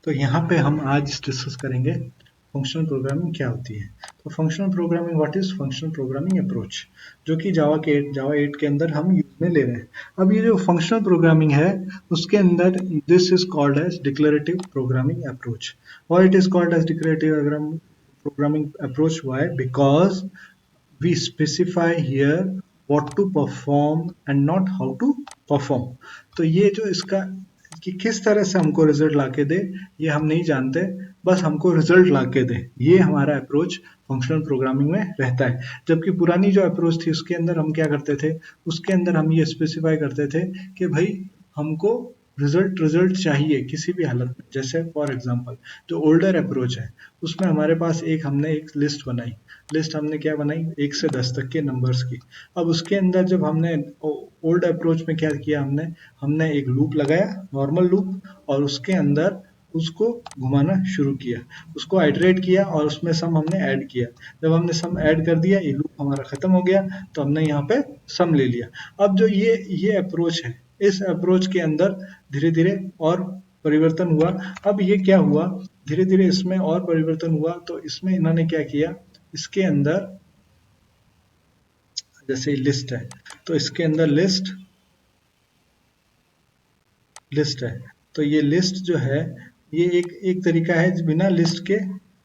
तो यहाँ पे हम आज डिस्कस करेंगे फंक्शनल प्रोग्रामिंग क्या होती है। तो functional programming, what is functional programming approach, जो कि जावा 8 के अंदर हम यूज में ले रहे हैं। अब ये जो फंक्शनल प्रोग्रामिंग है उसके अंदर this is called as declarative programming approach. Why it is called as declarative programming approach? Why? Because we specify here what to perform and not how to perform। तो ये जो इसका कि किस तरह से हमको रिजल्ट लाके दे ये हम नहीं जानते, बस हमको रिजल्ट लाके दे, ये हमारा अप्रोच फंक्शनल प्रोग्रामिंग में रहता है। जबकि पुरानी जो अप्रोच थी उसके अंदर हम क्या करते थे, उसके अंदर हम ये स्पेसिफाई करते थे कि भाई हमको रिजल्ट चाहिए किसी भी हालत में। जैसे फॉर एग्जांपल जो ओल्डर अप्रोच है उसमें हमारे पास हमने एक लिस्ट बनाई। लिस्ट हमने क्या बनाई, 1 से 10 तक के नंबर्स की। अब उसके अंदर जब हमने ओल्ड अप्रोच में क्या किया, हमने एक लूप लगाया, नॉर्मल लूप, और उसके अंदर उसको घुमाना शुरू किया, उसको आइटरेट किया और उसमें सम हमने ऐड किया। जब हमने सम ऐड कर दिया, ये लूप हमारा खत्म हो गया, तो हमने यहाँ पे सम ले लिया। अब जो ये अप्रोच है, इस अप्रोच के अंदर धीरे धीरे और परिवर्तन हुआ। अब ये क्या हुआ, धीरे धीरे इसमें और परिवर्तन हुआ। तो इसमें इन्होंने क्या किया, इसके अंदर जैसे लिस्ट है तो इसके अंदर लिस्ट है। तो ये लिस्ट जो है ये एक तरीका है बिना लिस्ट के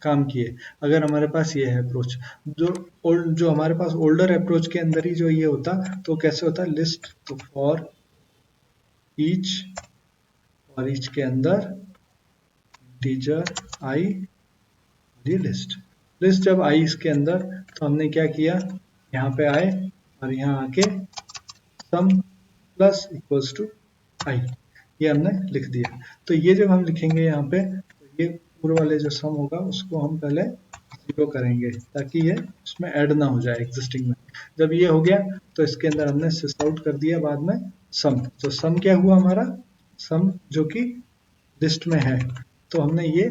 काम किए। अगर हमारे पास ये है अप्रोच, जो हमारे पास ओल्डर अप्रोच के अंदर ही जो ये होता, तो कैसे होता, लिस्ट, तो फॉर ईच के अंदर इंटीजर आई, ये लिस्ट जब आई इसके अंदर, तो हमने क्या किया, यहाँ पे आए और यहाँ आके सम प्लस इक्वल्स टू आई, ये हमने लिख दिया। तो ये जब हम लिखेंगे यहाँ पे, तो ये पूरे वाले जो सम होगा उसको हम पहले 0 करेंगे ताकि ये उसमें ऐड ना हो जाए एग्जिस्टिंग में। जब ये हो गया तो इसके अंदर हमने सिस आउट कर दिया बाद में सम। तो सम क्या हुआ हमारा, सम जो कि लिस्ट में है, तो हमने ये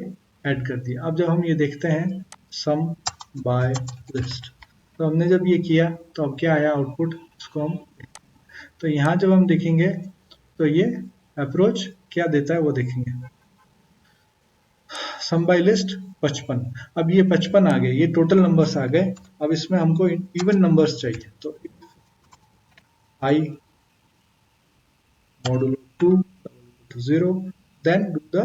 ऐड कर दिया। अब जब हम ये देखते हैं सम बाय लिस्ट, तो हमने जब ये किया तो अब क्या आया आउटपुट, इसको हम, तो यहाँ जब हम देखेंगे तो ये अप्रोच क्या देता है वो देखेंगे। सम बाय लिस्ट 55। अब ये 55 आ गए, ये टोटल नंबर्स आ गए। अब इसमें हमको इवन नंबर्स चाहिए, तो आई modulo 2 to 0 then do the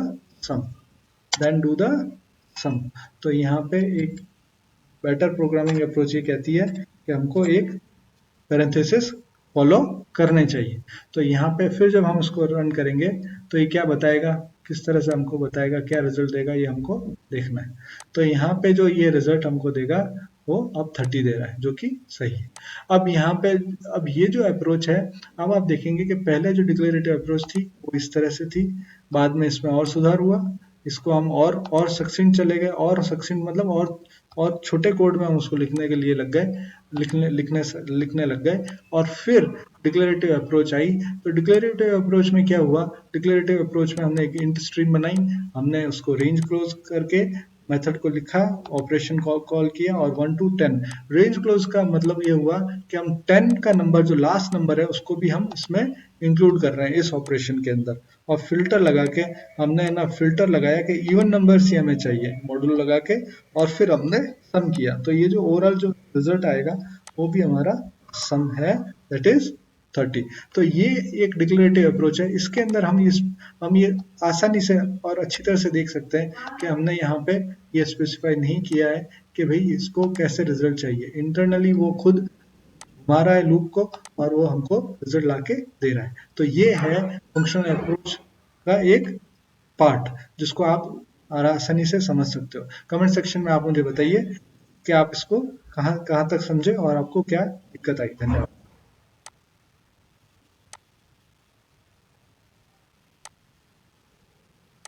sum। तो यहाँ पे एक बेटर प्रोग्रामिंग अप्रोच ये कहती है कि हमको एक पैरेंथेसिस फॉलो करने चाहिए। तो यहाँ पे फिर जब हम उसको रन करेंगे तो ये क्या बताएगा, किस तरह से हमको बताएगा, क्या रिजल्ट देगा, ये हमको देखना है। तो यहाँ पे जो ये रिजल्ट हमको देगा वो अब 30 दे रहा है, जो कि सही है। अब यहाँ पे अब ये जो अप्रोच है, अब आप देखेंगे कि पहले जो डिक्लेरेटिव अप्रोच थी वो इस तरह से थी, बाद में इसमें और सुधार हुआ, इसको हम और सक्सेंट चले गए, और सक्सेंट मतलब और छोटे कोड में हम उसको लिखने के लिए लग गए, लिखने लग गए। और फिर डिक्लेरेटिव अप्रोच आई। तो डिक्लेरेटिव अप्रोच में क्या हुआ, डिक्लेरेटिव अप्रोच में हमने एक इंट स्ट्रीम बनाई, हमने उसको रेंज क्लोज करके मेथड को लिखा, ऑपरेशन कॉल किया, और 1 to 10 रेंज क्लोज का मतलब ये हुआ कि हम 10 का नंबर, जो लास्ट नंबर है, उसको भी हम इसमें इंक्लूड कर रहे हैं इस ऑपरेशन के अंदर। और फिल्टर लगा के हमने ना फिल्टर लगाया कि इवन नंबर्स ही हमें चाहिए, मॉड्यूल लगा के, और फिर हमने सम किया। तो ये जो ओवरऑल जो रिजल्ट आएगा वो भी हमारा सम है, दैट इज 30। तो ये एक डिक्लेरेटिव अप्रोच है। इसके अंदर हम ये आसानी से और अच्छी तरह से देख सकते हैं कि हमने यहाँ पे ये स्पेसिफाई नहीं किया है कि भाई इसको कैसे रिजल्ट चाहिए। इंटरनली वो खुद घुमा रहा है लूप को और वो हमको रिजल्ट लाके दे रहा है। तो ये है फंक्शनल अप्रोच का एक पार्ट, जिसको आप आसानी से समझ सकते हो। कमेंट सेक्शन में आप मुझे बताइए कि आप इसको कहाँ तक समझे और आपको क्या दिक्कत आई। धन्यवाद।